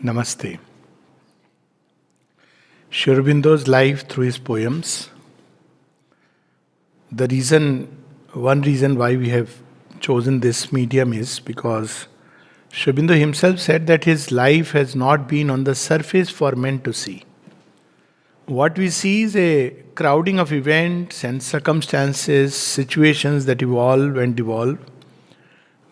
Namaste. Sri Aurobindo's life through his poems. One reason why we have chosen this medium is because Sri Aurobindo himself said that his life has not been on the surface for men to see. What we see is a crowding of events and circumstances, situations that evolve and devolve.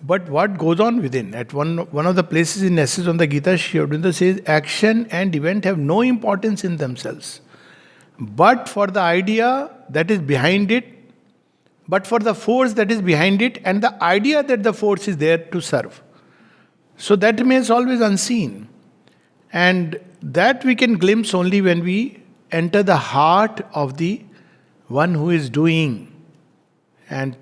But what goes on within? At one of the places in Essays on the Gita, Sri Aurobindo says action and event have no importance in themselves. But for the idea that is behind it, but for the force that is behind it, and the idea that the force is there to serve. So that remains always unseen. And that we can glimpse only when we enter the heart of the one who is doing. And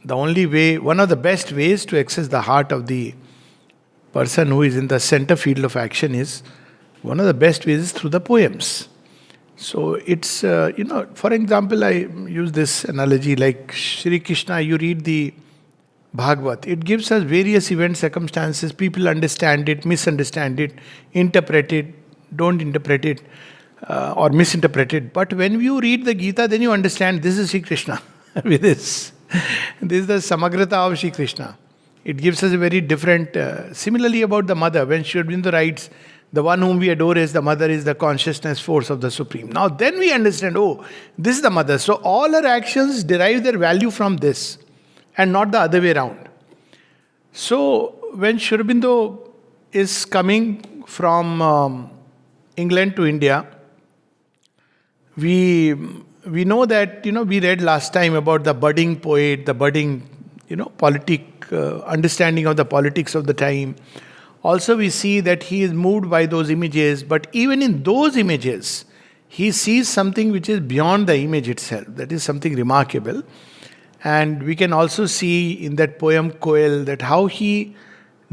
the only way, one of the best ways to access the heart of the person who is in the center field of action is, one of the best ways is through the poems. So it's, for example, I use this analogy like Shri Krishna, you read the Bhagavad. It gives us various event circumstances. People understand it, misunderstand it, interpret it, don't interpret it, or misinterpret it. But when you read the Gita, then you understand this is Shri Krishna with this. This is the Samagrata of Shri Krishna. It gives us a very different... similarly about the mother, when Sri Aurobindo writes, the one whom we adore is the mother is the consciousness force of the Supreme. Now then we understand, oh, this is the mother. So all her actions derive their value from this and not the other way around. So when Sri Aurobindo is coming from England to India, we know that, we read last time about the budding poet, the budding, understanding of the politics of the time. Also we see that he is moved by those images, but even in those images, he sees something which is beyond the image itself. That is something remarkable. And we can also see in that poem Koel that how he,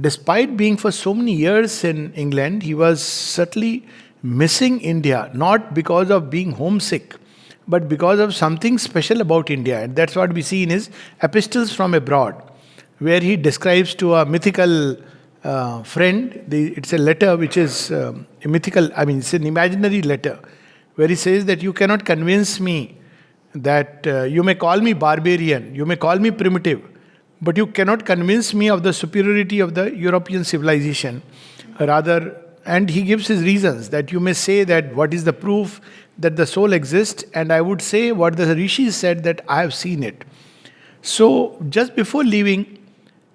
despite being for so many years in England, he was certainly missing India, not because of being homesick, but because of something special about India. And that's what we see in his Epistles from Abroad, where he describes to a mythical friend, it's a letter which is a mythical, it's an imaginary letter, where he says that you cannot convince me that you may call me barbarian, you may call me primitive, but you cannot convince me of the superiority of the European civilization. Rather, and he gives his reasons that you may say that what is the proof that the soul exists, and I would say what the rishis said, that I have seen it. So just before leaving,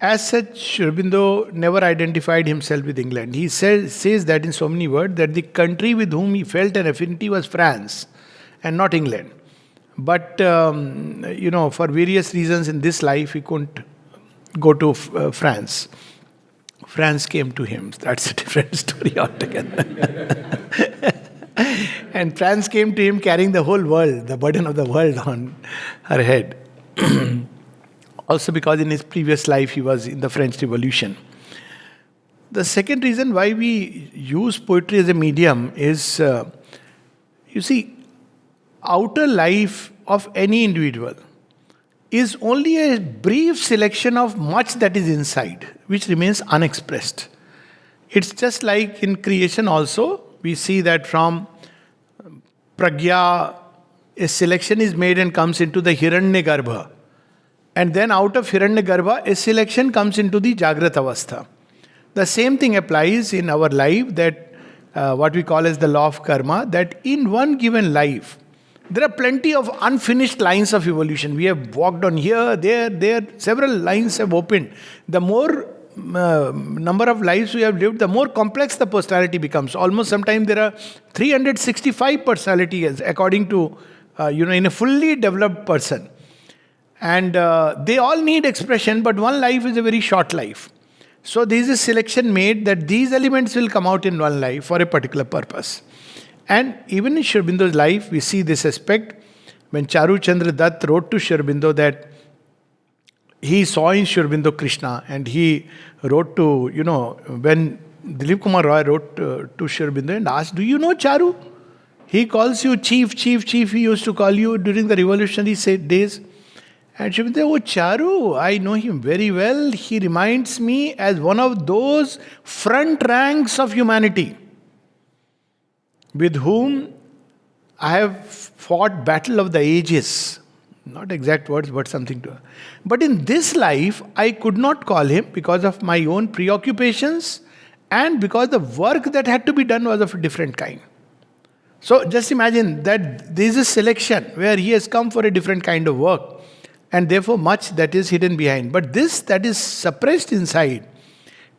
as such, Sri Aurobindo never identified himself with England. He says that in so many words, that the country with whom he felt an affinity was France and not England. But, for various reasons in this life, he couldn't go to France. France came to him. That's a different story altogether. And France came to him carrying the whole world, the burden of the world on her head. Also because in his previous life he was in the French Revolution. The second reason why we use poetry as a medium is, outer life of any individual is only a brief selection of much that is inside, which remains unexpressed. It's just like in creation also, we see that from Pragya, a selection is made and comes into the Hiranyagarbha. And then out of Hiranyagarbha, a selection comes into the Jagrat Avastha. The same thing applies in our life, that what we call as the law of karma, that in one given life, there are plenty of unfinished lines of evolution. We have walked on here, there, several lines have opened. The more number of lives we have lived, the more complex the personality becomes. Almost sometimes there are 365 personalities according to, in a fully developed person. And they all need expression, but one life is a very short life. So there is a selection made that these elements will come out in one life for a particular purpose. And even in Sri Aurobindo's life, we see this aspect. When Charu Chandra Dutt wrote to Sri Aurobindo that he saw in Sri Aurobindo Krishna, and he wrote to, when Dilip Kumar Roy wrote to Sri Aurobindo and asked, do you know Charu? He calls you chief, he used to call you during the revolutionary days. And Sri Aurobindo, oh Charu, I know him very well. He reminds me as one of those front ranks of humanity. with whom I have fought battle of the ages. Not exact words, but something to. But in this life, I could not call him because of my own preoccupations and because the work that had to be done was of a different kind. So just imagine that there is a selection where he has come for a different kind of work, and therefore much that is hidden behind. But this that is suppressed inside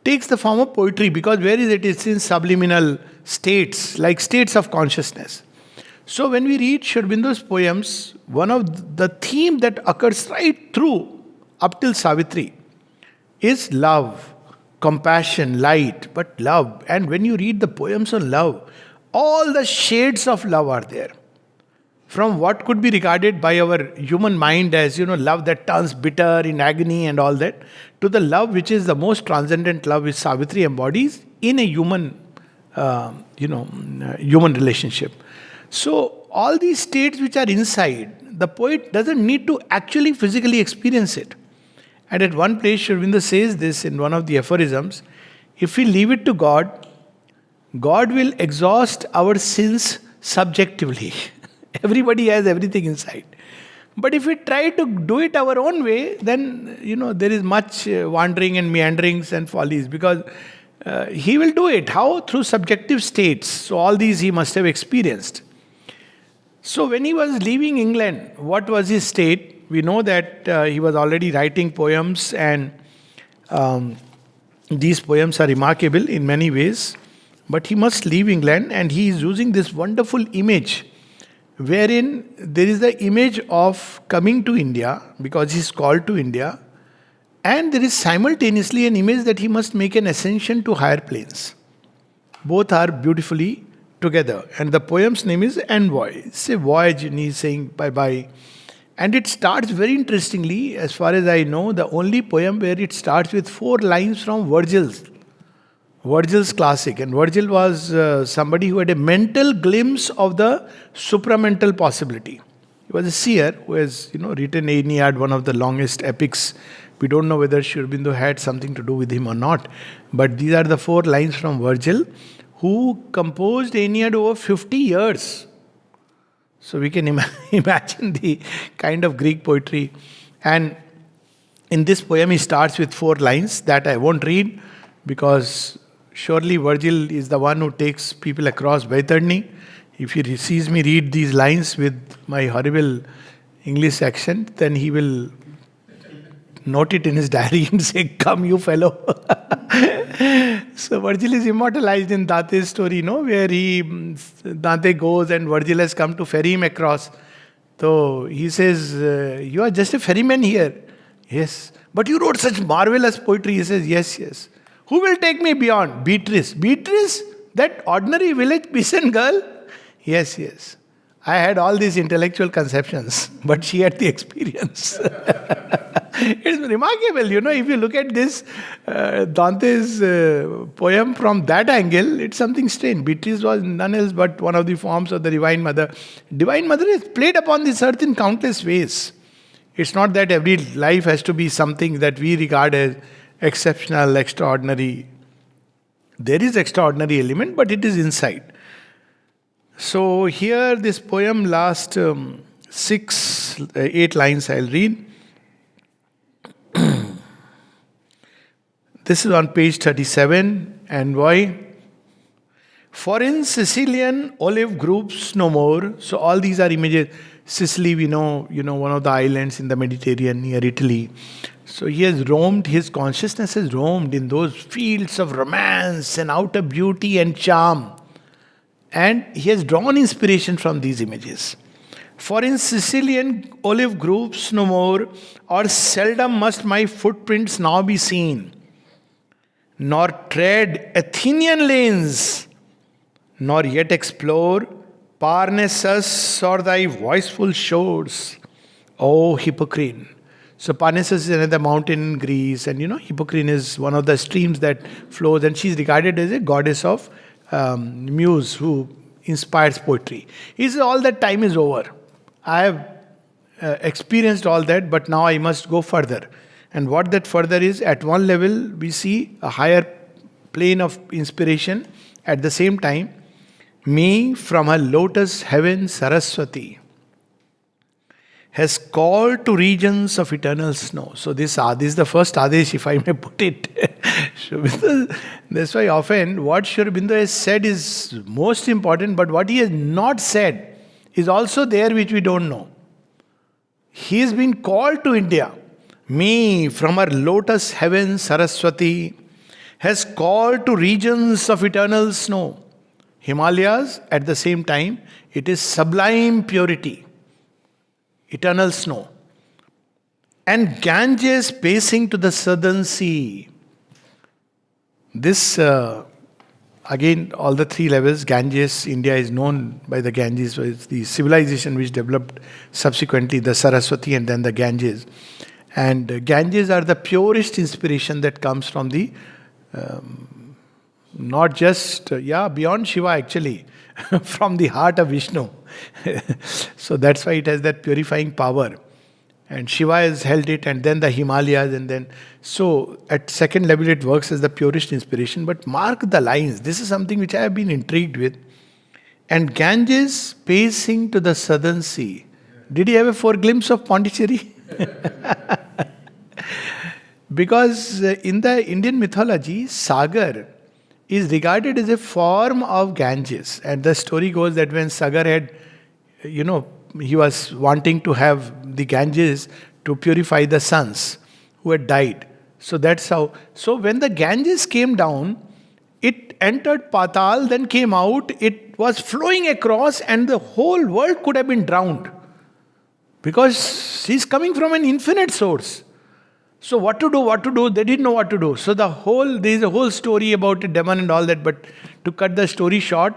takes the form of poetry, because where is it? It's in subliminal states, like states of consciousness. So when we read Sri Aurobindo's poems, one of the theme that occurs right through up till Savitri is love, compassion, light, but love. And when you read the poems on love, all the shades of love are there. From what could be regarded by our human mind as, love that turns bitter in agony and all that, to the love which is the most transcendent love which Savitri embodies in a human, human relationship. So all these states which are inside, the poet doesn't need to actually physically experience it. And at one place, Sri Aurobindo says this in one of the aphorisms: if we leave it to God, God will exhaust our sins subjectively. Everybody has everything inside. But if we try to do it our own way, then, there is much wandering and meanderings and follies, because he will do it. How? Through subjective states. So all these he must have experienced. So when he was leaving England, what was his state? We know that he was already writing poems, and these poems are remarkable in many ways. But he must leave England, and he is using this wonderful image wherein there is the image of coming to India because he is called to India, and there is simultaneously an image that he must make an ascension to higher planes. Both are beautifully together. And the poem's name is Envoy. It's a voyage, and he's saying bye-bye. And it starts very interestingly, as far as I know, the only poem where it starts with 4 lines from Virgil's classic. And Virgil was somebody who had a mental glimpse of the supramental possibility. He was a seer who has, written Aeneid, one of the longest epics. We don't know whether Sri Aurobindo had something to do with him or not. But these are the 4 lines from Virgil, who composed Aeneid over 50 years. So we can imagine the kind of Greek poetry. And in this poem, he starts with 4 lines that I won't read, because surely Virgil is the one who takes people across Vaitharni. If he sees me read these lines with my horrible English accent, then he will note it in his diary and say, "Come, you fellow." So Virgil is immortalized in Dante's story, where Dante goes and Virgil has come to ferry him across. So he says, "You are just a ferryman here." "Yes." "But you wrote such marvelous poetry." He says, "Yes, yes." "Who will take me beyond?" "Beatrice." "Beatrice? That ordinary village peasant girl?" "Yes, yes. I had all these intellectual conceptions, but she had the experience." It's remarkable, if you look at this, Dante's poem from that angle, it's something strange. Beatrice was none else but one of the forms of the Divine Mother. Divine Mother is played upon this earth in countless ways. It's not that every life has to be something that we regard as exceptional, extraordinary. There is extraordinary element, but it is inside. So here this poem last 8 lines I'll read. This is on page 37, Envoy. "For in Sicilian olive groves no more." So all these are images. Sicily, we know, one of the islands in the Mediterranean near Italy. So he has roamed, his consciousness has roamed in those fields of romance and outer beauty and charm. And he has drawn inspiration from these images. "For in Sicilian olive groves no more, or seldom must my footprints now be seen, nor tread Athenian lanes, nor yet explore Parnassus or thy voiceful shores, O Hippocrene." So Parnassus is another mountain in Greece, and Hippocrene is one of the streams that flows, and she is regarded as a goddess of muse who inspires poetry. He says, all that time is over. I have experienced all that, but now I must go further. And what that further is, at one level, we see a higher plane of inspiration. At the same time, Me from her lotus heaven Saraswati has called to regions of eternal snow. So this is the first Adesh, if I may put it. Sri Aurobindo, that's why often what Sri Aurobindo has said is most important, but what he has not said is also there which we don't know. He has been called to India. Me from her lotus heaven Saraswati has called to regions of eternal snow. Himalayas, at the same time, it is sublime purity, eternal snow. And Ganges pacing to the southern sea. This, again, all the three levels, Ganges, India is known by the Ganges, so it's the civilization which developed subsequently, the Saraswati and then the Ganges. And Ganges are the purest inspiration that comes from the not just, beyond Shiva actually, from the heart of Vishnu. So that's why it has that purifying power. And Shiva has held it, and then the Himalayas, and then. So at second level, it works as the purest inspiration. But mark the lines. This is something which I have been intrigued with. And Ganges pacing to the southern sea. Did he have a foreglimpse of Pondicherry? Because in the Indian mythology, Sagar is regarded as a form of Ganges. And the story goes that when Sagar had, he was wanting to have the Ganges to purify the sons who had died. So that's how. So when the Ganges came down, it entered Patal, then came out, it was flowing across, and the whole world could have been drowned. Because he's coming from an infinite source. So what to do? They didn't know what to do. So there is a whole story about a demon and all that, but to cut the story short,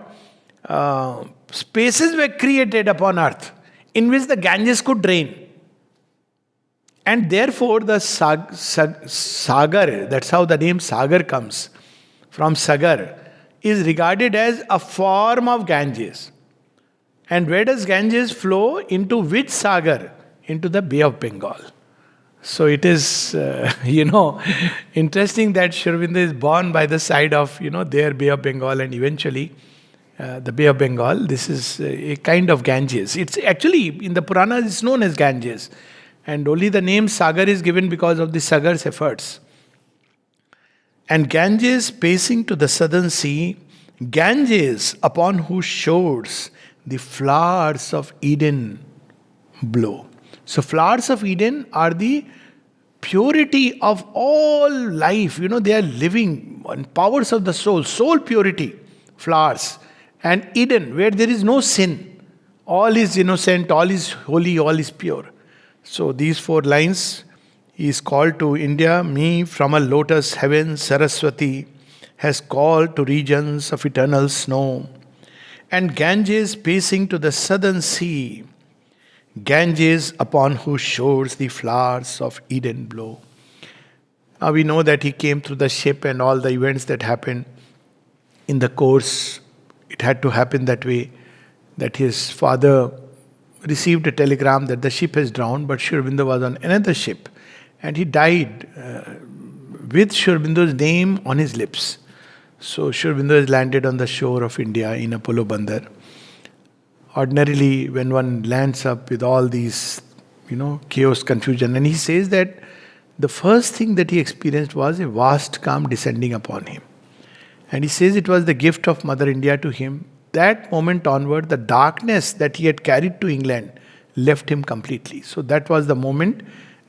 spaces were created upon earth in which the Ganges could drain. And therefore the Sagar, that's how the name Sagar comes, from Sagar, is regarded as a form of Ganges. And where does Ganges flow? Into which Sagar? Into the Bay of Bengal. So it is, interesting that Sri Aurobindo is born by the side of, their Bay of Bengal, and eventually the Bay of Bengal. This is a kind of Ganges. It's actually, in the Puranas, it's known as Ganges. And only the name Sagar is given because of the Sagar's efforts. And Ganges pacing to the southern sea, Ganges upon whose shores the flowers of Eden blow. So flowers of Eden are the purity of all life. They are living powers of the soul purity, flowers. And Eden, where there is no sin. All is innocent, all is holy, all is pure. So these 4 lines, he is called to India. Me from a lotus heaven Saraswati has called to regions of eternal snow. And Ganges pacing to the southern sea, Ganges upon whose shores the flowers of Eden blow. Now we know that he came through the ship and all the events that happened in the course. It had to happen that way, that his father received a telegram that the ship has drowned, but Sri Aurobindo was on another ship. And he died with Sri Aurobindo's name on his lips. So Sri Aurobindo has landed on the shore of India in Apollo Bandar. Ordinarily, when one lands up with all these, chaos, confusion, and he says that the first thing that he experienced was a vast calm descending upon him. And he says it was the gift of Mother India to him. That moment onward, the darkness that he had carried to England left him completely. So that was the moment,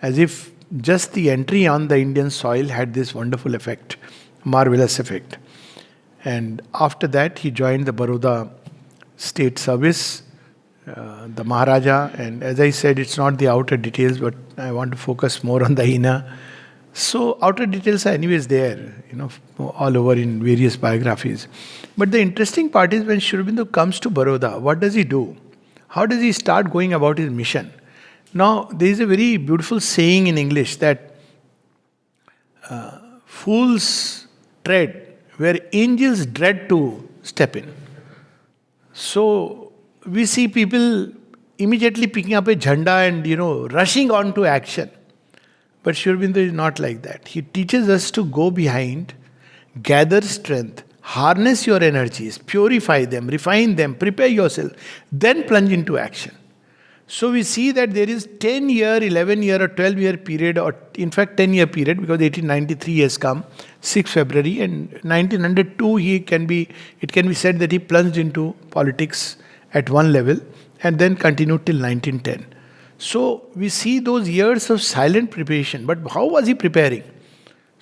as if just the entry on the Indian soil had this wonderful effect, marvelous effect. And after that, he joined the Baroda State Service, the Maharaja. And as I said, it's not the outer details, but I want to focus more on the inner. So outer details are anyways there, all over in various biographies. But the interesting part is when Sri Aurobindo comes to Baroda, what does he do? How does he start going about his mission? Now, there is a very beautiful saying in English that fools tread where angels dread to step in. So we see people immediately picking up a jhanda and rushing on to action. But Sri Aurobindo is not like that. He teaches us to go behind, gather strength, harness your energies, purify them, refine them, prepare yourself, then plunge into action. So we see that there is 10-year, 11-year or 12-year period, or in fact 10-year period, because 1893 has come, 6 February, and 1902 it can be said that he plunged into politics at one level and then continued till 1910. So we see those years of silent preparation. But how was he preparing?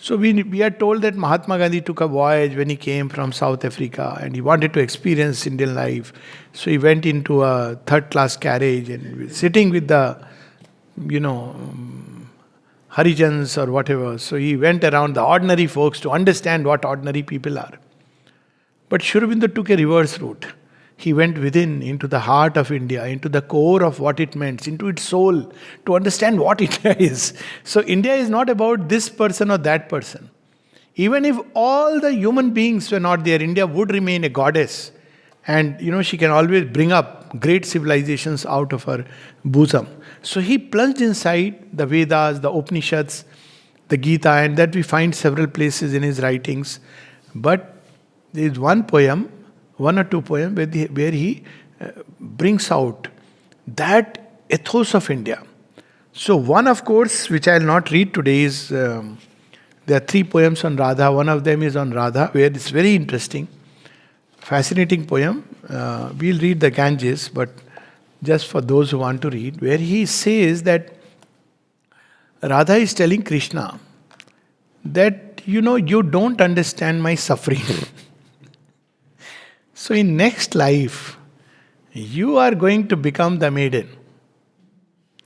So we are told that Mahatma Gandhi took a voyage when he came from South Africa and he wanted to experience Indian life. So he went into a third class carriage and sitting with the, Harijans or whatever. So he went around the ordinary folks to understand what ordinary people are. But Sri Aurobindo took a reverse route. He went within, into the heart of India, into the core of what it meant, into its soul, to understand what India is. So India is not about this person or that person. Even if all the human beings were not there, India would remain a goddess. And she can always bring up great civilizations out of her bosom. So he plunged inside the Vedas, the Upanishads, the Gita, and that we find several places in his writings. But there is one or two poems where he brings out that ethos of India. So one, of course, which I will not read today, is there are 3 poems on Radha. One of them is on Radha, where it's very interesting, fascinating poem. We'll read the Ganges, but just for those who want to read, where he says that Radha is telling Krishna that, you don't understand my suffering. So in next life, you are going to become the maiden.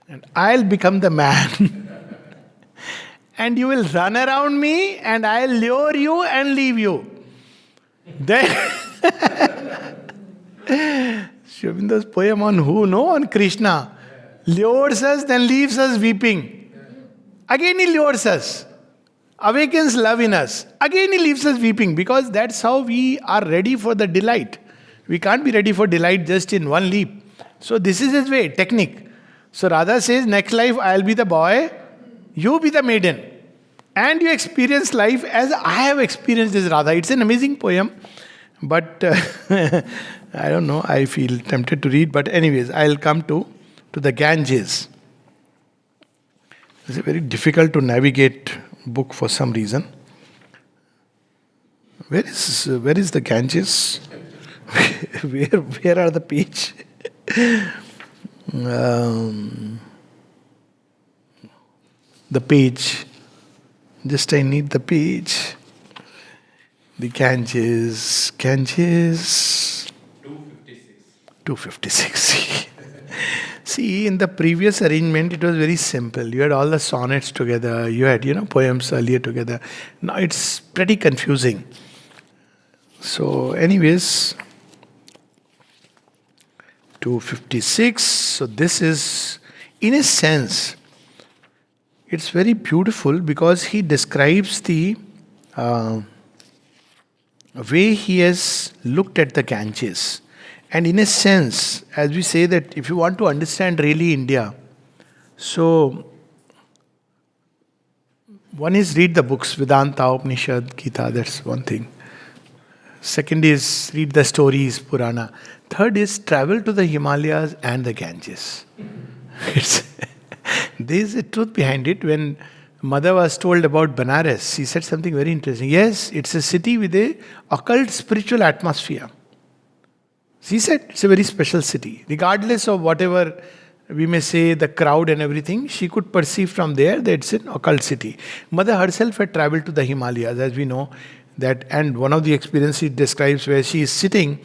And I'll become the man. And you will run around me and I'll lure you and leave you. Then Sri Aurobindo's poem on who? No, on Krishna. Lures us, then leaves us weeping. Again he lures us. Awakens love in us. Again he leaves us weeping, because that's how we are ready for the delight. We can't be ready for delight just in one leap. So this is his way, technique. So Radha says, next life I'll be the boy, you be the maiden. And you experience life as I have experienced this, Radha. It's an amazing poem. But I don't know, I feel tempted to read. But anyways, I'll come to the Ganges. It's a very difficult to navigate book for some reason. Where is the Ganges? where are the page? The page. Just I need the page. The Ganges. 256. See, in the previous arrangement, it was very simple. You had all the sonnets together. You had, poems earlier together. Now it's pretty confusing. So, anyways, 256. So this is, in a sense, it's very beautiful because he describes the way he has looked at the Ganges. And in a sense, as we say that if you want to understand really India, so one is read the books, Vedanta, Upanishad, Gita, that's one thing. Second is read the stories, Purana. Third is travel to the Himalayas and the Ganges. There is a truth behind it. When Mother was told about Banaras, she said something very interesting. Yes, it's a city with a occult spiritual atmosphere. She said it's a very special city. Regardless of whatever we may say, the crowd and everything, she could perceive from there that it's an occult city. Mother herself had traveled to the Himalayas, as we know that, and one of the experiences she describes where she is sitting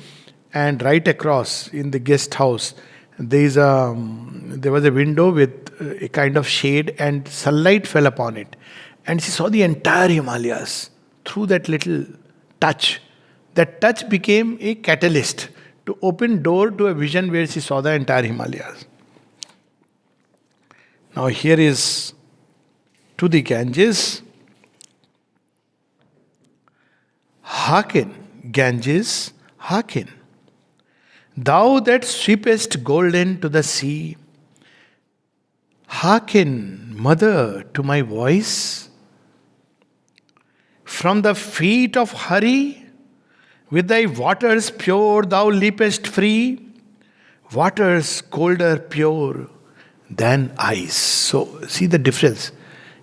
and right across in the guest house, there was a window with a kind of shade and sunlight fell upon it. And she saw the entire Himalayas through that little touch. That touch became a catalyst to open door to a vision where she saw the entire Himalayas. Now here is to the Ganges. Hearken, Ganges, hearken. Thou that sweepest golden to the sea, hearken, mother, to my voice. From the feet of Hari, With thy waters pure thou leapest free, waters colder pure than ice. So, see the difference.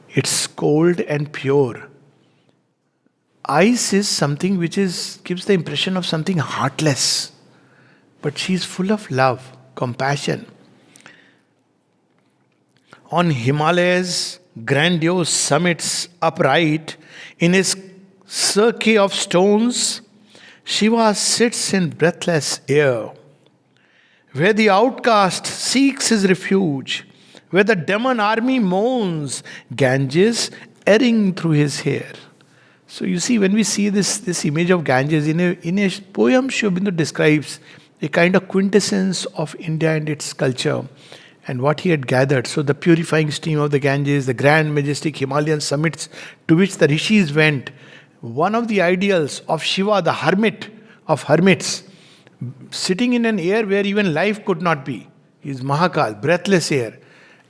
It's cold and pure. Ice is something which gives the impression of something heartless. But she is full of love, compassion. On Himalayas, grandiose summits upright, in his cirque of stones, Shiva sits in breathless air, where the outcast seeks his refuge, where the demon army moans, Ganges erring through his hair. So you see, when we see this image of Ganges in a poem, Sri Aurobindo describes a kind of quintessence of India and its culture and what he had gathered. So the purifying stream of the Ganges, the grand majestic Himalayan summits to which the rishis went, one of the ideals of Shiva, the hermit of hermits, sitting in an air where even life could not be. He is Mahakal, breathless air.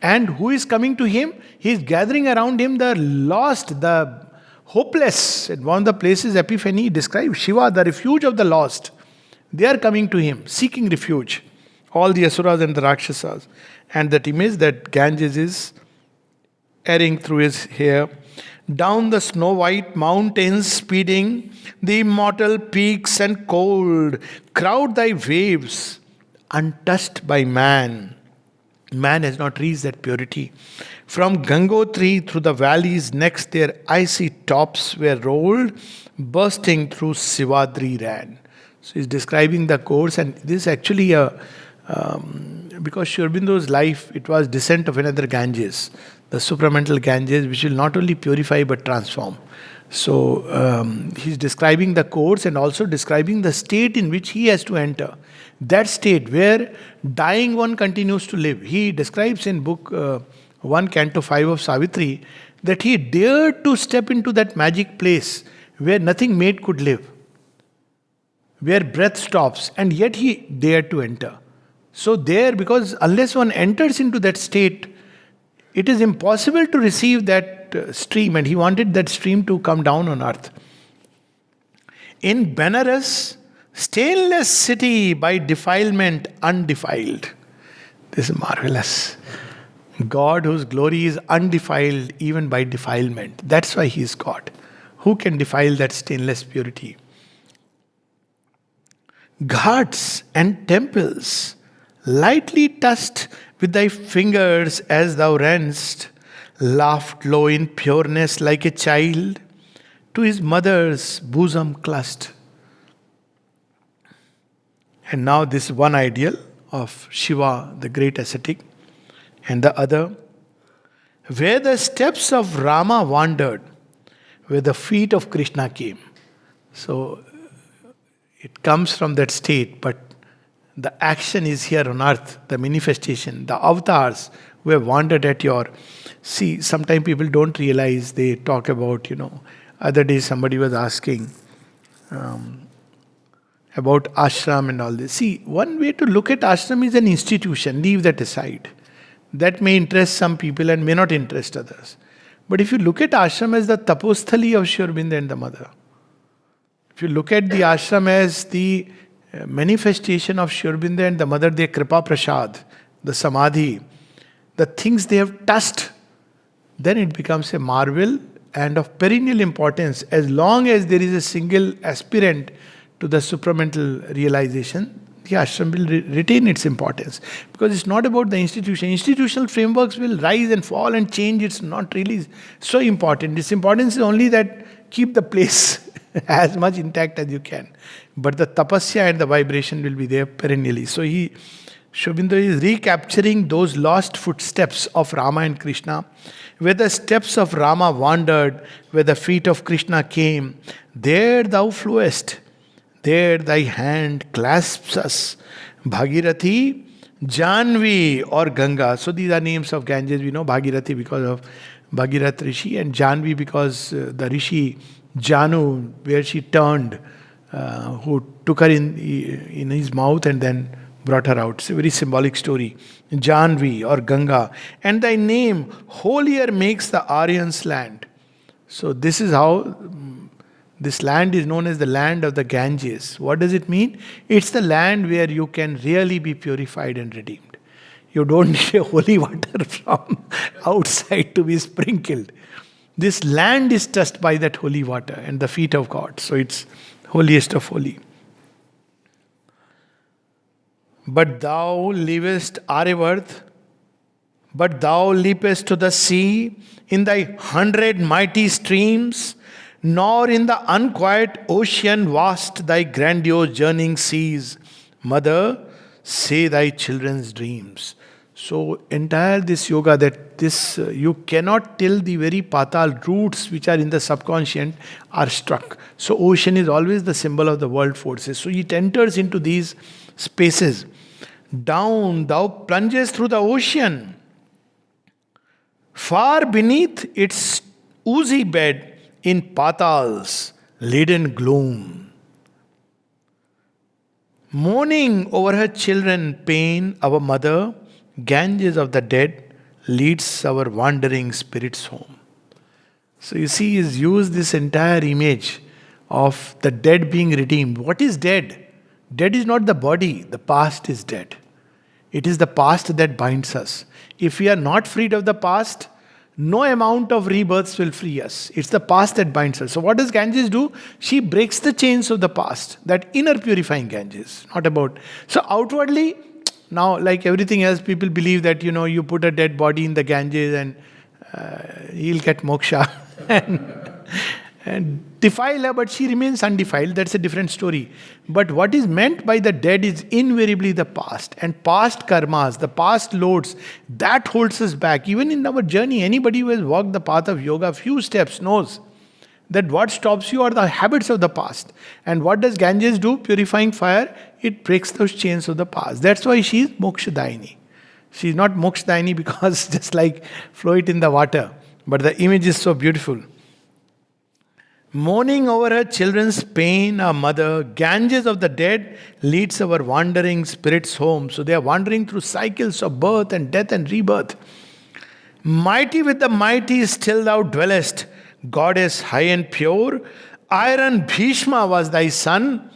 And who is coming to him? He is gathering around him the lost, the hopeless. At one of the places, Epiphany describes Shiva, the refuge of the lost. They are coming to him, seeking refuge. All the Asuras and the Rakshasas. And that image that Ganges is erring through his hair. Down the snow white mountains speeding, the immortal peaks and cold crowd thy waves, untouched by man. Man has not reached that purity. From Gangotri through the valleys next, their icy tops were rolled, bursting through Sivadri ran. So he's describing the course, and this is actually because Sri Aurobindo's life, it was descent of another Ganges, the supramental Ganges, which will not only purify but transform. So he's describing the course and also describing the state in which he has to enter. That state where dying one continues to live. He describes in book 1, Canto 5 of Savitri, that he dared to step into that magic place where nothing made could live, where breath stops, and yet he dared to enter. So there, because unless one enters into that state, it is impossible to receive that stream, and he wanted that stream to come down on earth. In Benares, stainless city by defilement undefiled. This is marvelous. God whose glory is undefiled even by defilement. That's why he is God. Who can defile that stainless purity? Ghats and temples, lightly touched with thy fingers as thou ranst, laughed low in pureness like a child, to his mother's bosom clutched. And now this one ideal of Shiva, the great ascetic, and the other, where the steps of Rama wandered, where the feet of Krishna came. So it comes from that state, but the action is here on earth, the manifestation, the avatars who have wandered at your... See, sometimes people don't realize, they talk about, other day somebody was asking about ashram and all this. See, one way to look at ashram is an institution, leave that aside. That may interest some people and may not interest others. But if you look at ashram as the taposthali of Sri Aurobindo and the mother, if you look at the ashram as the manifestation of Sri Aurobindo and the mother, their kripa prasad, the samadhi, the things they have touched, then it becomes a marvel and of perennial importance. As long as there is a single aspirant to the supramental realization, the ashram will retain its importance. Because it's not about the institution. Institutional frameworks will rise and fall and change. It's not really so important. Its importance is only that keep the place as much intact as you can. But the tapasya and the vibration will be there perennially. So Sri Aurobindo is recapturing those lost footsteps of Rama and Krishna, where the steps of Rama wandered, where the feet of Krishna came. There thou flowest, there thy hand clasps us. Bhagirathi, Janvi or Ganga. So these are names of Ganges. We know Bhagirathi because of Bhagirath Rishi, and Janvi because the Rishi Janu, where she turned, who took her in his mouth and then brought her out. It's a very symbolic story. Janvi or Ganga. And thy name holier makes the Aryans land. So this is how This land is known as the land of the Ganges. What does it mean? It's the land where you can really be purified and redeemed. You don't need a holy water from outside to be sprinkled. This land is touched by that holy water and the feet of God. So it's holiest of holy. But thou leavest Aryavarth, but thou leapest to the sea in thy 100 mighty streams, nor in the unquiet ocean vast thy grandiose journeying seas. Mother, say thy children's dreams. So entire this yoga, that this you cannot till the very patal roots which are in the subconscious are struck. So ocean is always the symbol of the world forces. So it enters into these spaces. Down thou plunges through the ocean. Far beneath its oozy bed in Patal's leaden gloom. Mourning over her children pain, our mother, Ganges of the dead, leads our wandering spirits home. So you see, he's used this entire image of the dead being redeemed. What is dead? Dead is not the body, the past is dead. It is the past that binds us. If we are not freed of the past, no amount of rebirths will free us. It's the past that binds us. So what does Ganges do? She breaks the chains of the past. That inner purifying Ganges. Not about... So outwardly, now like everything else, people believe that, you put a dead body in the Ganges and he'll get moksha. and defile her, but she remains undefiled. That's a different story. But what is meant by the dead is invariably the past. And past karmas, the past loads, that holds us back. Even in our journey, anybody who has walked the path of yoga a few steps knows that what stops you are the habits of the past. And what does Ganges do? Purifying fire, it breaks those chains of the past. That's why she is Mokshadaini. She is not Mokshadaini because just like float in the water. But the image is so beautiful. Mourning over her children's pain, our mother, Ganges of the dead, leads our wandering spirits home. So they are wandering through cycles of birth and death and rebirth. Mighty with the mighty still thou dwellest, goddess high and pure. Iron Bhishma was thy son,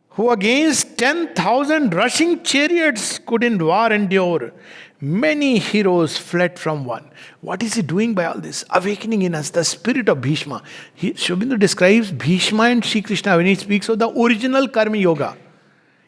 who against 10,000 rushing chariots could in war endure. Many heroes fled from one. What is he doing by all this? Awakening in us the spirit of Bhishma. Sri Aurobindo describes Bhishma and Sri Krishna when he speaks of the original Karma Yoga.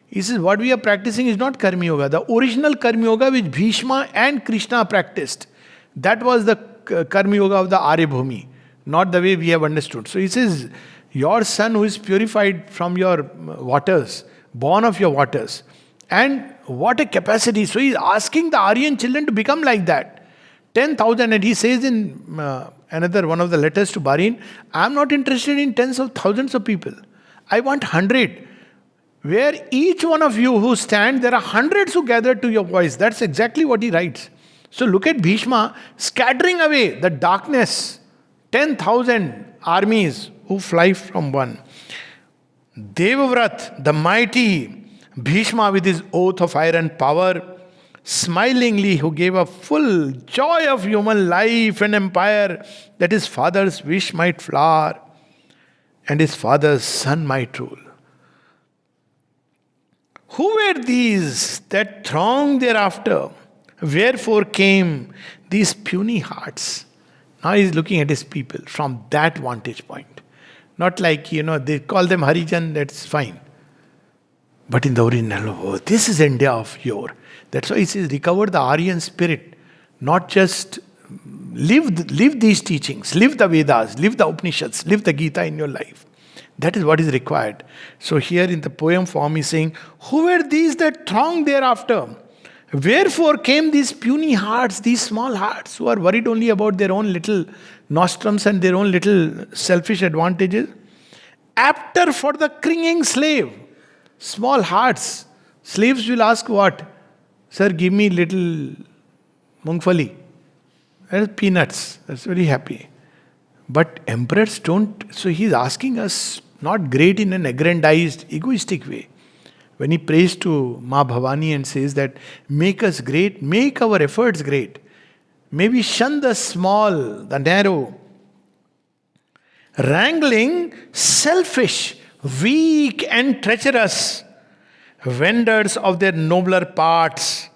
He says what we are practicing is not Karma Yoga. The original Karma Yoga which Bhishma and Krishna practiced, that was the Karma Yoga of the Aryabhumi, not the way we have understood. So he says, your son who is purified from your waters, born of your waters, and what a capacity. So he is asking the Aryan children to become like that. 10,000, and he says in another one of the letters to Barin, I am not interested in tens of thousands of people. I want 100. Where each one of you who stand, there are hundreds who gather to your voice. That's exactly what he writes. So look at Bhishma scattering away the darkness. 10,000 armies who fly from one. Devavrat, the mighty, Bhishma with his oath of iron power, smilingly who gave a full joy of human life and empire, that his father's wish might flower and his father's son might rule. Who were these that thronged thereafter? Wherefore came these puny hearts? Now he is looking at his people from that vantage point. Not like, they call them Harijan, that's fine. But in the original, this is India of yore. That's why he says, recover the Aryan spirit. Not just live these teachings, live the Vedas, live the Upanishads, live the Gita in your life. That is what is required. So here in the poem form he is saying, who were these that thronged thereafter? Wherefore came these puny hearts, these small hearts who are worried only about their own little nostrums and their own little selfish advantages? Apter for the clinging slave. Small hearts. Slaves will ask what? Sir, give me little mungfali. That is peanuts. That's very happy. But emperors don't. So he is asking us not great in an aggrandized, egoistic way. When he prays to Ma Bhavani and says that make us great, make our efforts great. Maybe shun the small, the narrow. wrangling, selfish, weak and treacherous, vendors of their nobler parts,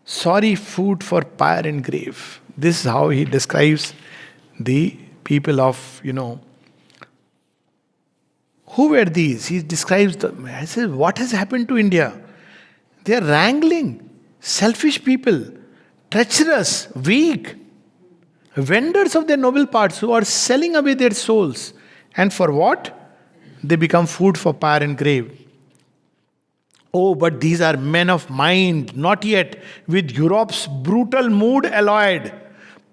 sorry food for pyre and grave. This is how he describes the people of, who were these? He describes them. I says, what has happened to India? They are wrangling, selfish people, treacherous, weak, vendors of their noble parts who are selling away their souls. And for what? They become food for pyre and grave. Oh, but these are men of mind, not yet with Europe's brutal mood alloyed.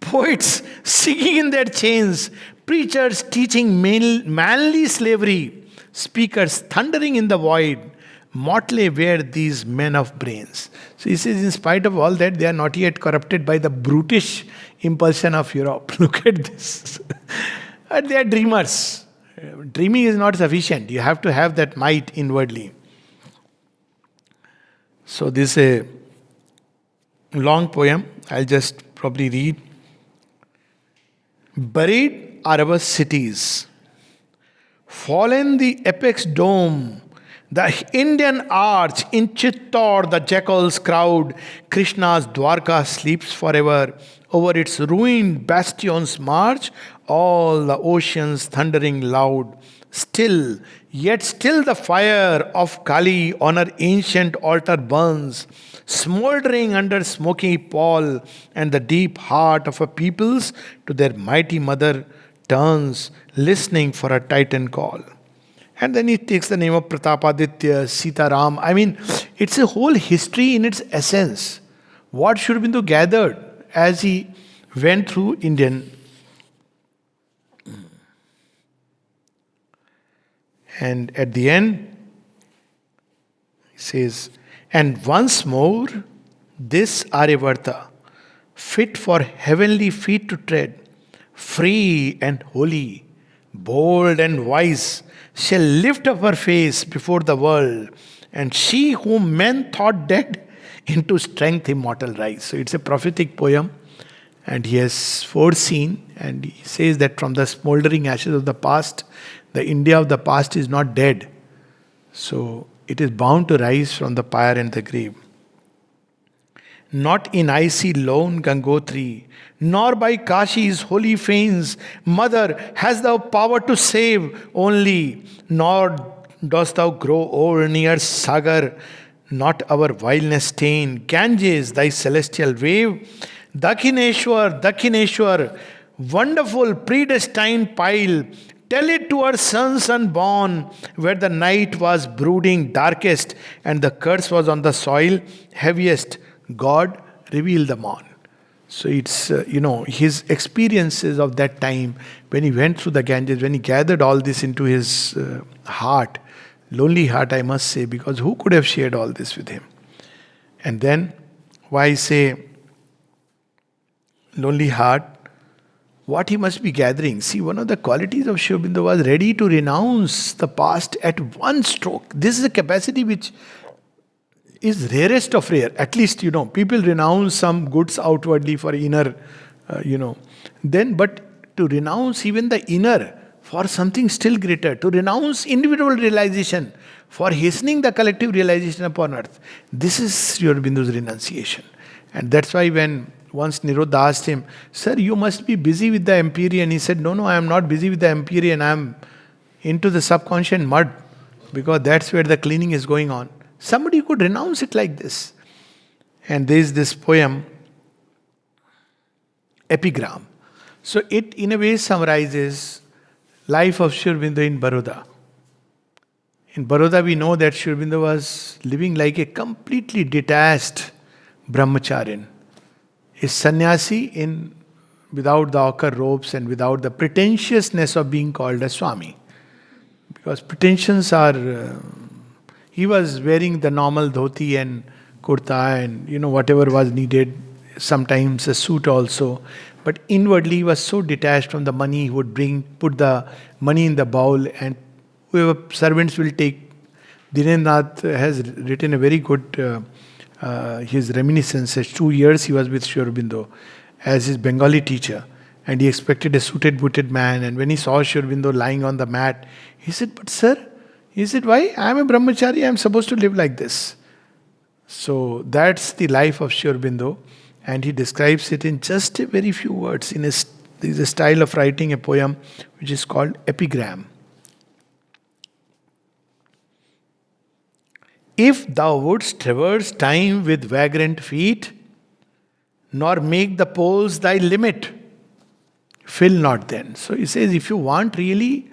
Poets singing in their chains, preachers teaching manly slavery, speakers thundering in the void. Motley were these men of brains. So he says, in spite of all that, they are not yet corrupted by the brutish impulsion of Europe. Look at this. And they are dreamers. Dreaming is not sufficient. You have to have that might inwardly. So this is a long poem. I'll just probably read. Buried are our cities. Fallen the apex dome. The Indian arch in Chittor, the jackals crowd. Krishna's Dwarka sleeps forever. Over its ruined bastions march all the oceans thundering loud. Still, yet still the fire of Kali on her ancient altar burns, smouldering under smoky pall, and the deep heart of her peoples to their mighty mother turns, listening for a titan call. And then he takes the name of Pratapaditya, Sitaram. I mean, it's a whole history in its essence. What Sri Aurobindo gathered as he went through Indian. And at the end, he says, and once more, this Aryavarta, fit for heavenly feet to tread, free and holy, bold and wise, shall lift up her face before the world, and she whom men thought dead, into strength immortal rise. So it's a prophetic poem, and he has foreseen, and he says that from the smoldering ashes of the past, the India of the past is not dead. So it is bound to rise from the pyre and the grave. Not in icy lone Gangotri, nor by Kashi's holy fanes, Mother, hast thou power to save only, nor dost thou grow old near Sagar, not our vileness stain, Ganges, thy celestial wave, Dakhineshwar, Dakhineshwar, wonderful predestined pile, tell it to our sons unborn, where the night was brooding darkest and the curse was on the soil heaviest. God, reveal the morn. So it's, his experiences of that time when he went through the Ganges, when he gathered all this into his heart, lonely heart, I must say, because who could have shared all this with him? And then, why say, lonely heart, what he must be gathering. See, one of the qualities of Sri Aurobindo was ready to renounce the past at one stroke. This is a capacity which is rarest of rare. At least, people renounce some goods outwardly for inner, but to renounce even the inner for something still greater, to renounce individual realization for hastening the collective realization upon earth. This is Sri Aurobindo's renunciation. And that's why when once Nirodha asked him, Sir, you must be busy with the Empyrean. He said, No, I am not busy with the Empyrean. I am into the subconscious mud, because that's where the cleaning is going on. Somebody could renounce it like this. And there is this poem, Epigram. So it in a way summarizes life of Sri Aurobindo in Baroda. In Baroda we know that Sri Aurobindo was living like a completely detached brahmacharin. A sannyasi without the ochre robes and without the pretentiousness of being called a Swami. Because pretensions are... he was wearing the normal dhoti and kurta and whatever was needed, sometimes a suit also. But inwardly he was so detached from the money. He would put the money in the bowl, and whoever servants will take. Direndranath has written a very good... his reminiscences. 2 years he was with Sri Aurobindo as his Bengali teacher. And he expected a suited booted man. And when he saw Sri Aurobindo lying on the mat, he said, "But sir," he said, "why? I am a brahmachari, I am supposed to live like this." So that's the life of Sri Aurobindo. And he describes it in just a very few words. There's a style of writing a poem which is called epigram. If thou wouldst traverse time with vagrant feet, nor make the poles thy limit, fill not then. So he says, if you want really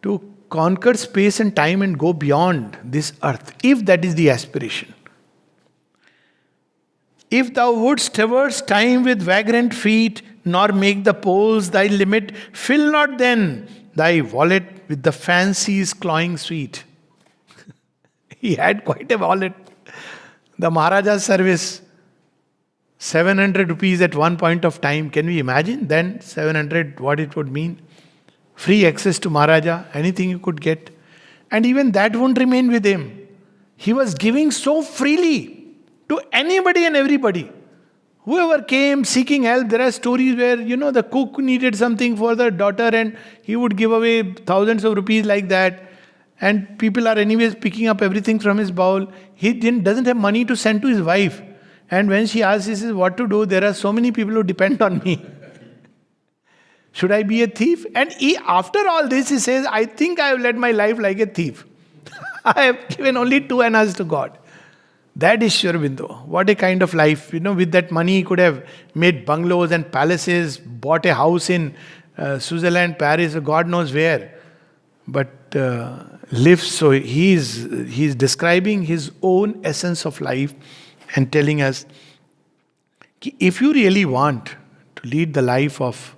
to conquer space and time and go beyond this earth, if that is the aspiration, if thou wouldst traverse time with vagrant feet, nor make the poles thy limit, fill not then thy wallet with the fancy's cloying sweet. He had quite a wallet. The Maharaja's service, 700 rupees at one point of time. Can we imagine then 700 what it would mean? Free access to Maharaja, anything you could get. And even that won't remain with him. He was giving so freely to anybody and everybody. Whoever came seeking help, there are stories where, the cook needed something for the daughter and he would give away thousands of rupees like that. And people are anyways picking up everything from his bowl. He doesn't have money to send to his wife. And when she asks, he says, what to do? There are so many people who depend on me. Should I be a thief? And after all this, he says, I think I have led my life like a thief. I have given only 2 annas to God. That is Sri Aurobindo. What a kind of life. With that money, he could have made bungalows and palaces, bought a house in Switzerland, Paris, or God knows where. But lives, so he's describing his own essence of life and telling us, if you really want to lead the life of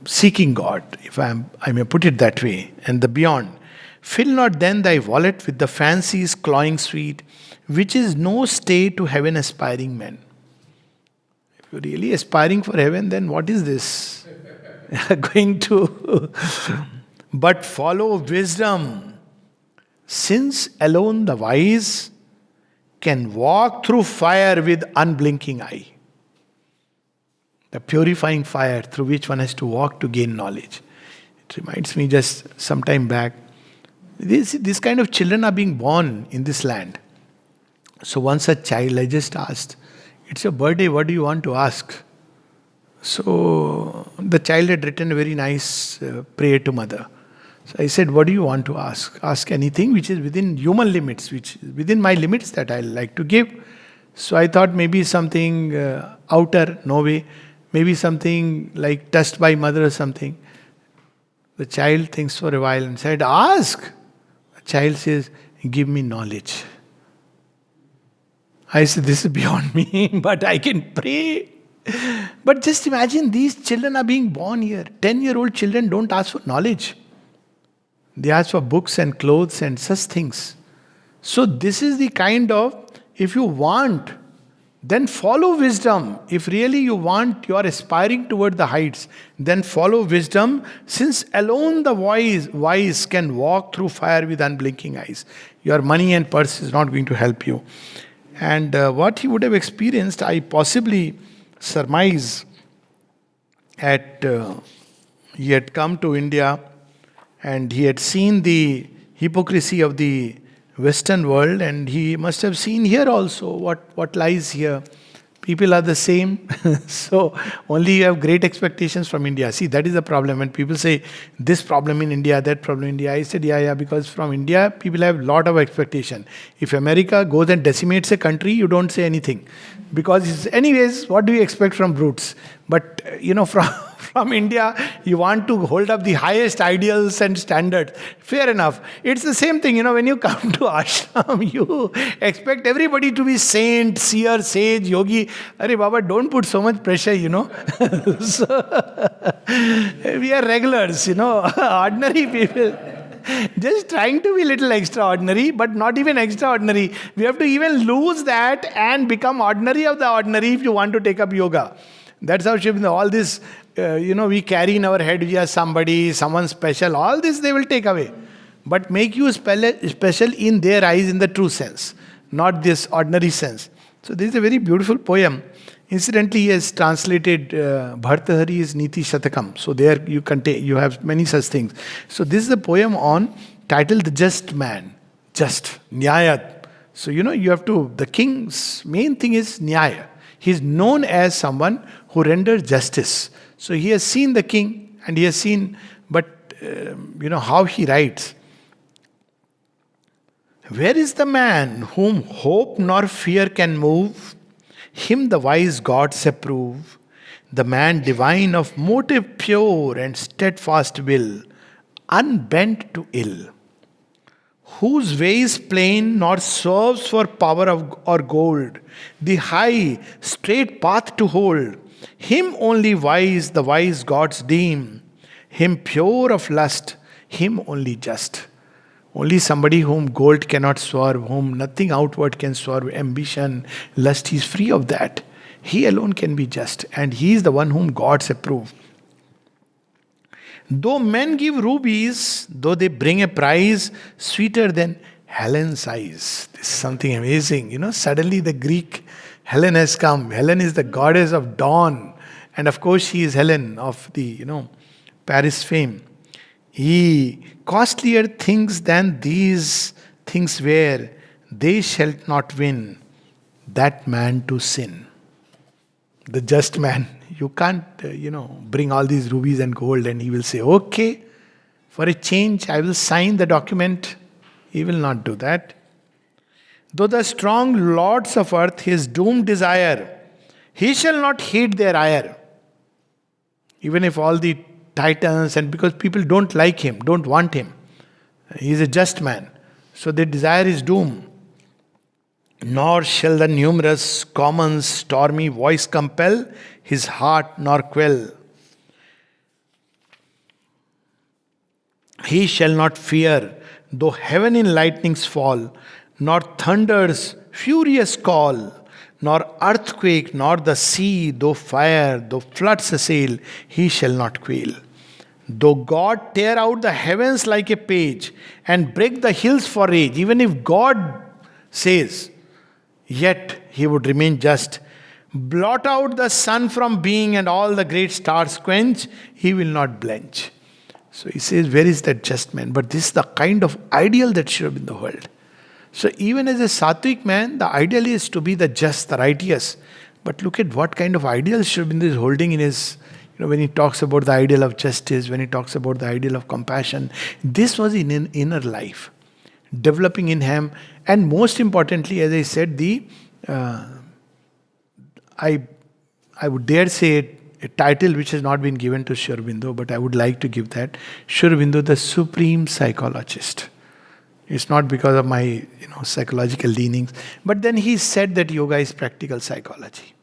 seeking God, if I may put it that way, and the beyond, fill not then thy wallet with the fancy's cloying sweet, which is no stay to heaven aspiring men. If you're really aspiring for heaven, then what is this? Going to... But follow wisdom, since alone the wise can walk through fire with unblinking eye. The purifying fire through which one has to walk to gain knowledge. It reminds me just some time back, this kind of children are being born in this land. So once a child, I just asked, it's your birthday, what do you want to ask? So the child had written a very nice prayer to mother. So I said, what do you want to ask? Ask anything which is within human limits, which is within my limits that I like to give. So I thought maybe something outer, no way. Maybe something like touched by mother or something. The child thinks for a while and said, ask. The child says, give me knowledge. I said, this is beyond me, but I can pray. But just imagine, these children are being born here. 10-year-old children don't ask for knowledge. They ask for books and clothes and such things. So this is the kind of, if you want, then follow wisdom. If really you want, you are aspiring toward the heights, then follow wisdom, since alone the wise can walk through fire with unblinking eyes. Your money and purse is not going to help you. And what he would have experienced, I possibly surmise, he had come to India and he had seen the hypocrisy of the Western world, and he must have seen here also what lies here. People are the same. So only you have great expectations from India. See, that is the problem. When people say, this problem in India, that problem in India, I said, yeah, because from India, people have a lot of expectation. If America goes and decimates a country, you don't say anything. Because anyways, what do you expect from brutes? But, from India, you want to hold up the highest ideals and standards. Fair enough. It's the same thing, when you come to ashram, you expect everybody to be saint, seer, sage, yogi. Arey Baba, don't put so much pressure, So, we are regulars, ordinary people. Just trying to be little extraordinary, but not even extraordinary. We have to even lose that and become ordinary of the ordinary if you want to take up yoga. That's how all this, we carry in our head, we are someone special. All this they will take away. But make you special in their eyes in the true sense, not this ordinary sense. So this is a very beautiful poem Incidentally, he has translated Bhartahari's Niti Shatakam. So there you have many such things. So this is a poem on titled The Just Man. Just. Nyaya. So you have to, the king's main thing is Nyaya. He is known as someone who renders justice. So he has seen the king and he has seen, but how he writes. Where is the man whom hope nor fear can move? Him the wise gods approve, the man divine of motive pure and steadfast will, unbent to ill, whose way is plain nor serves for power or gold, the high, straight path to hold. Him only wise the wise gods deem, him pure of lust, him only just. Only somebody whom gold cannot swerve, whom nothing outward can swerve, ambition, lust, he is free of that. He alone can be just, and he is the one whom gods approve. Though men give rubies, though they bring a prize sweeter than Helen's eyes. This is something amazing. Suddenly the Greek Helen has come. Helen is the goddess of dawn. And of course, she is Helen of the, Paris fame. Ye costlier things than these things were, they shall not win that man to sin. The just man. You can't, bring all these rubies and gold and he will say, okay, for a change, I will sign the document. He will not do that. Though the strong lords of earth his doomed desire, he shall not heed their ire. Even if all the titans, and because people don't like him, don't want him. He is a just man. So their desire is doom. Nor shall the numerous commons stormy voice compel his heart nor quell. He shall not fear, though heaven in lightnings fall, nor thunder's furious call, nor earthquake, nor the sea, though fire, though floods assail, he shall not quail. Though God tear out the heavens like a page and break the hills for rage, even if God says, yet he would remain just. Blot out the sun from being and all the great stars quench, he will not blench. So he says, where is that just man? But this is the kind of ideal that should have been the world. So even as a Sattvic man, the ideal is to be the just, the righteous. But look at what kind of ideal Sri is holding in his, when he talks about the ideal of justice, when he talks about the ideal of compassion. This was in an inner life, developing in him. And most importantly, as I said, I would dare say a title which has not been given to Sri Aurobindo, but I would like to give that. Sri Aurobindo, the supreme psychologist. It's not because of my psychological leanings, but then he said that yoga is practical psychology.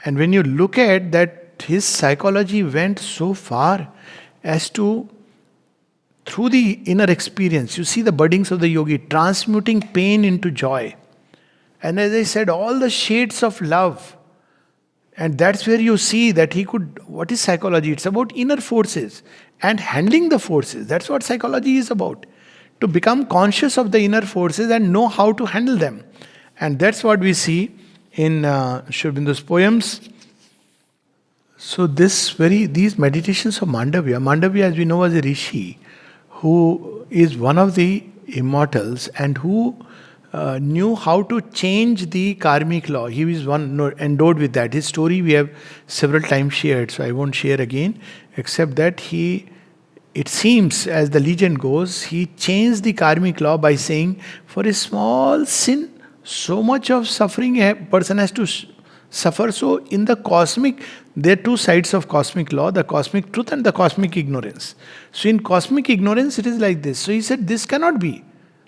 And when you look at that, his psychology went so far as to, through the inner experience, you see the buddings of the yogi transmuting pain into joy. And as I said, all the shades of love. And that's where you see that he could, what is psychology? It's about inner forces and handling the forces. That's what psychology is about. To become conscious of the inner forces and know how to handle them. And that's what we see in Sri Aurobindo's poems. So these meditations of Mandavya, as we know, was a rishi who is one of the immortals and who knew how to change the karmic law. He was endowed with that. His story we have several times shared, so I won't share again, except that it seems, as the legend goes, he changed the karmic law by saying, for a small sin, so much of suffering a person has to suffer. So in the cosmic, there are two sides of cosmic law, the cosmic truth and the cosmic ignorance. So in cosmic ignorance, it is like this. So he said, this cannot be.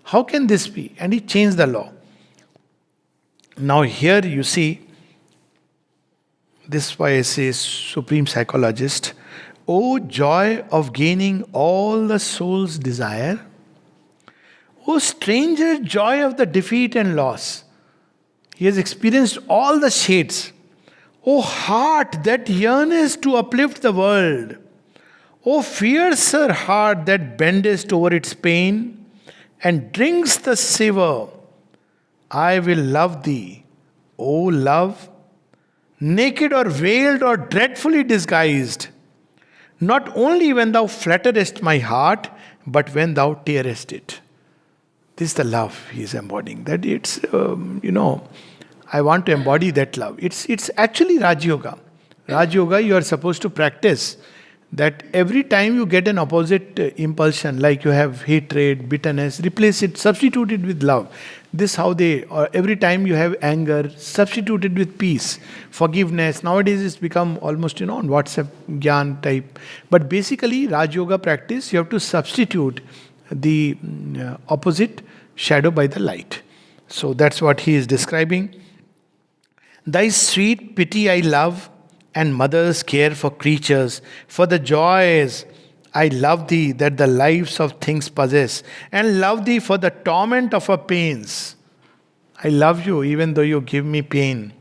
How can this be? And he changed the law. Now here you see, this is why I say supreme psychologist. O joy of gaining all the soul's desire. O stranger joy of the defeat and loss. He has experienced all the shades. O heart that yearnest to uplift the world. O fiercer heart that bendest over its pain and drinks the savor. I will love thee, O love, naked or veiled or dreadfully disguised, not only when thou flatterest my heart, but when thou tearest it. This is the love he is embodying. That it's, I want to embody that love. It's actually Raj Yoga. Raj Yoga, you are supposed to practice that every time you get an opposite impulsion, like you have hatred, bitterness, replace it, substitute it with love. This how they, or every time you have anger, substitute it with peace, forgiveness. Nowadays it's become almost, on WhatsApp, Gyan type. But basically, Raj Yoga practice, you have to substitute the opposite shadow by the light. So that's what he is describing. Thy sweet pity I love, and mother's care for creatures, for the joys I love thee that the lives of things possess, and love thee for the torment of our pains. I love you even though you give me pain.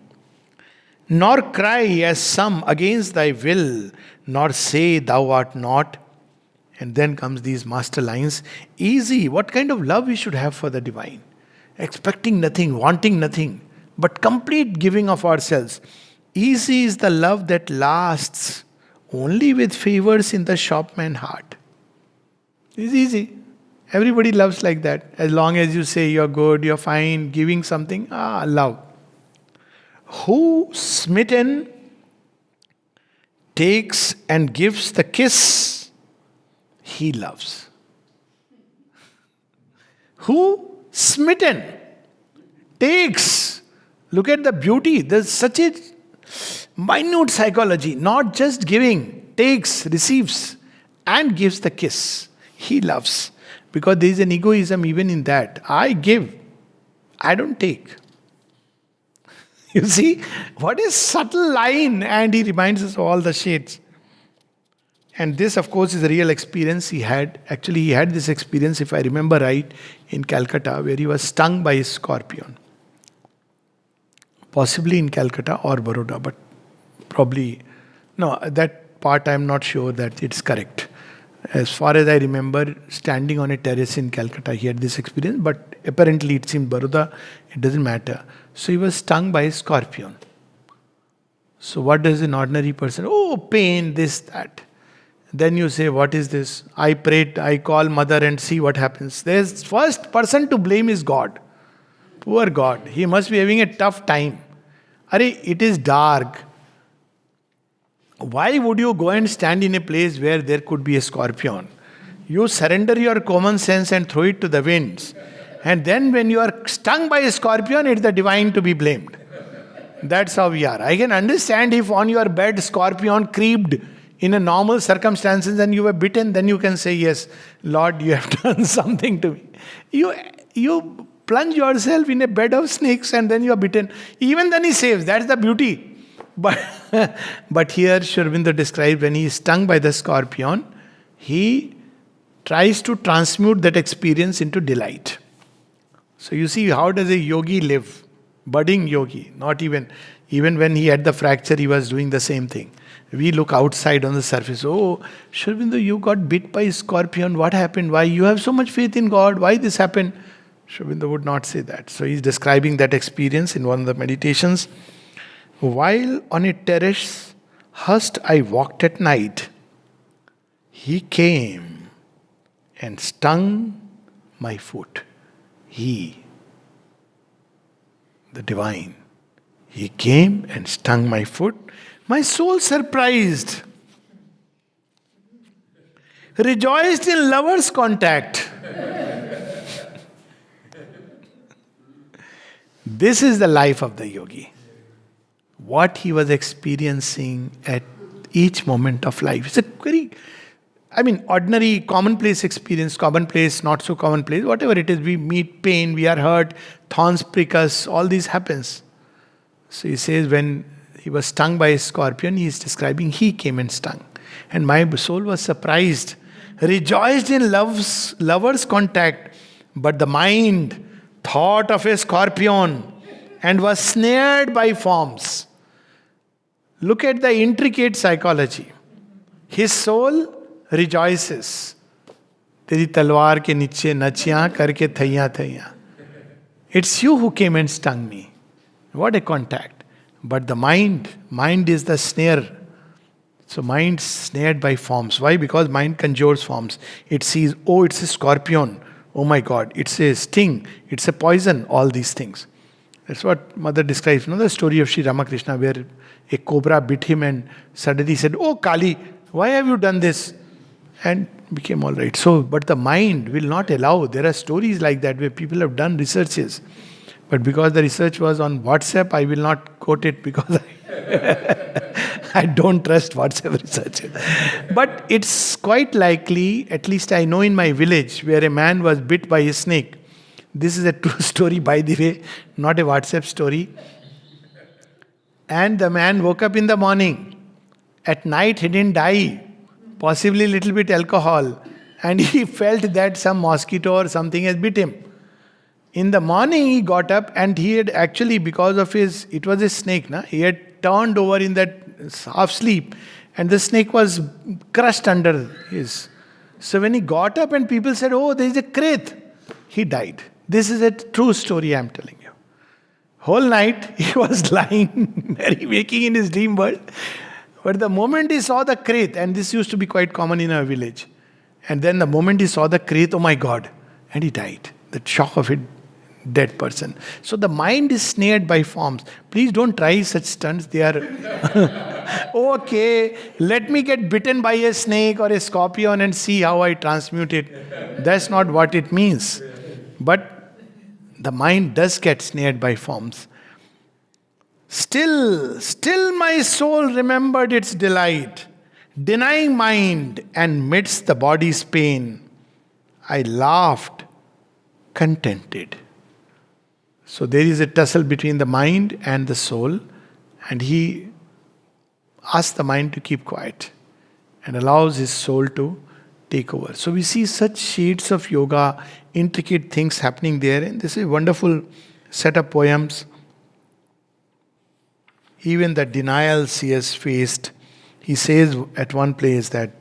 Nor cry as some against thy will, nor say thou art not. And then comes these master lines. Easy, what kind of love we should have for the divine? Expecting nothing, wanting nothing, but complete giving of ourselves. Easy is the love that lasts only with favors in the shopman heart. It's easy. Everybody loves like that. As long as you say you're good, you're fine, giving something, love. Who smitten takes and gives the kiss, he loves. Who smitten takes, look at the beauty. There's such a minute psychology, not just giving, takes, receives, and gives the kiss. He loves. Because there is an egoism even in that. I give, I don't take. You see, what a subtle line, and he reminds us of all the shades. And this, of course, is a real experience he had. Actually, he had this experience, if I remember right, in Calcutta, where he was stung by a scorpion. Possibly in Calcutta or Baroda, but probably, no, that part I'm not sure that it's correct. As far as I remember, standing on a terrace in Calcutta, he had this experience, but apparently it's in Baroda, it doesn't matter. So he was stung by a scorpion. So what does an ordinary person? Oh, pain, this, that. Then you say, what is this? I prayed, I call mother and see what happens. There's first person to blame is God. Poor God. He must be having a tough time. It is dark. Why would you go and stand in a place where there could be a scorpion? You surrender your common sense and throw it to the winds. And then when you are stung by a scorpion, it's the divine to be blamed. That's how we are. I can understand if on your bed scorpion creeped in a normal circumstances and you were bitten, then you can say, yes, Lord, you have done something to me. You plunge yourself in a bed of snakes and then you are bitten. Even then he saves. That's the beauty. But here Sri Aurobindo describes when he is stung by the scorpion, he tries to transmute that experience into delight. So you see, how does a yogi live? Budding yogi. Not even when he had the fracture, he was doing the same thing. We look outside on the surface. Oh, Sri Aurobindo, you got bit by a scorpion. What happened? Why? You have so much faith in God. Why this happened? Sri Aurobindo would not say that. So he's describing that experience in one of the meditations. While on a terrace hushed I walked at night, he came and stung my foot. He, the divine, he came and stung my foot. My soul surprised, rejoiced in lover's contact. This is the life of the yogi. What he was experiencing at each moment of life. It's a very, ordinary, commonplace experience, commonplace, not so commonplace, whatever it is. We meet pain, we are hurt, thorns prick us, all this happens. So he says when he was stung by a scorpion, he is describing he came and stung. And my soul was surprised, rejoiced in lover's contact, but the mind thought of a scorpion and was snared by forms. Look at the intricate psychology. His soul rejoices. तेरी तलवार के नीचे नचियां करके थैया थैया. It's you who came and stung me. What a contact. But the mind is the snare. So mind snared by forms. Why? Because mind conjures forms. It sees, oh, it's a scorpion. Oh my God, it's a sting. It's a poison. All these things. That's what Mother describes. The story of Sri Ramakrishna, where a cobra bit him and suddenly said, "Oh Kali, why have you done this?" And became all right. So, but the mind will not allow. There are stories like that where people have done researches. But because the research was on WhatsApp, I will not quote it because I don't trust WhatsApp research. But it's quite likely, at least I know in my village, where a man was bit by a snake. This is a true story, by the way, not a WhatsApp story. And the man woke up in the morning. At night, he didn't die, possibly a little bit alcohol. And he felt that some mosquito or something has bit him. In the morning, he got up and he had actually, because of his, it was a snake, he had turned over in that half sleep and the snake was crushed under his. So when he got up and people said, "Oh, there is a krit," he died. This is a true story I am telling you. Whole night he was lying, merry-making in his dream world. But the moment he saw the krit, and this used to be quite common in our village, and then the moment he saw the krit, oh my God, and he died. The shock of it, dead person. So the mind is snared by forms. Please don't try such stunts. They are okay. Let me get bitten by a snake or a scorpion and see how I transmute it. That's not what it means. But the mind does get snared by forms. Still my soul remembered its delight, denying mind and midst the body's pain, I laughed, contented. So there is a tussle between the mind and the soul, and he asks the mind to keep quiet and allows his soul to take over. So we see such shades of yoga, intricate things happening there, and this is a wonderful set of poems. Even the denials he has faced, he says at one place that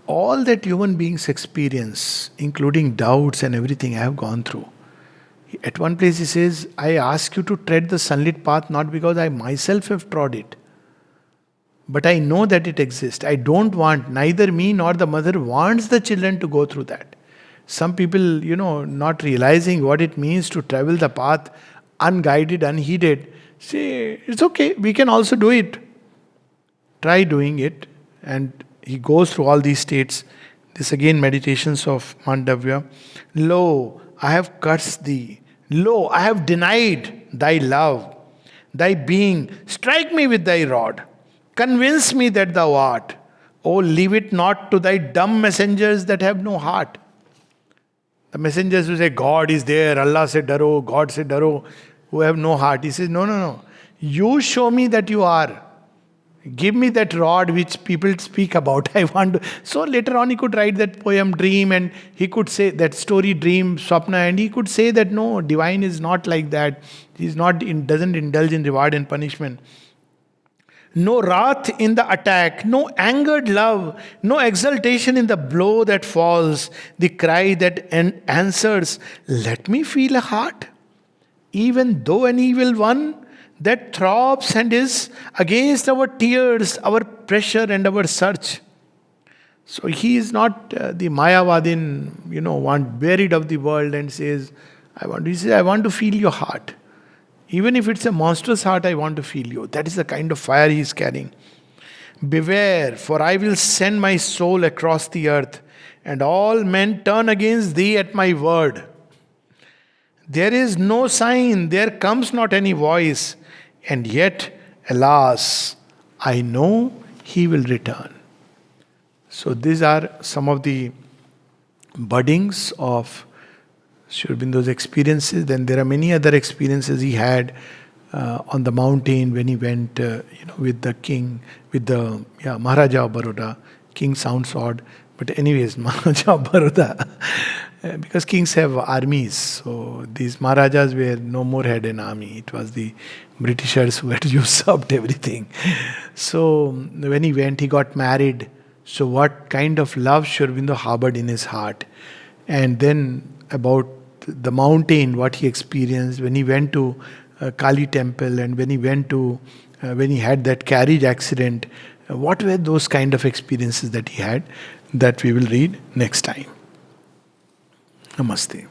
all that human beings experience, including doubts and everything, I have gone through. At one place he says, I ask you to tread the sunlit path not because I myself have trod it, but I know that it exists. I don't want, neither me nor the mother wants the children to go through that. Some people, not realizing what it means to travel the path unguided, unheeded, say, it's okay, we can also do it. Try doing it. And he goes through all these states. This again, meditations of Mandavya. Lo, I have cursed thee. Lo, I have denied thy love, thy being. Strike me with thy rod. Convince me that thou art. Oh, leave it not to thy dumb messengers that have no heart. The messengers who say, God is there, Allah se daro, God se daro, who have no heart. He says, no. You show me that you are. Give me that rod which people speak about. I want to. So later on he could write that poem Dream, and he could say that story Dream, Swapna, and he could say that no, divine is not like that. He's not doesn't indulge in reward and punishment. No wrath in the attack, no angered love, no exultation in the blow that falls, the cry that answers, let me feel a heart, even though an evil one that throbs and is against our tears, our pressure and our search. So he is not the Mayavadin, buried of the world and says, he says, I want to feel your heart. Even if it's a monstrous heart, I want to feel you. That is the kind of fire he is carrying. Beware, for I will send my soul across the earth, and all men turn against thee at my word. There is no sign, there comes not any voice, and yet, alas, I know he will return. So these are some of the buddings of Sri Aurobindo's experiences. Then there are many other experiences he had on the mountain when he went, with the king, with the Maharaja of Baroda. King sounds odd, but anyways, Maharaja of Baroda. Because kings have armies, so these Maharajas were no more had an army. It was the Britishers who had usurped everything. So when he went, he got married. So what kind of love Sri Aurobindo harbored in his heart? And then about the mountain, what he experienced when he went to Kali temple, and when he went to, when he had that carriage accident, what were those kind of experiences that he had, that we will read next time. Namaste.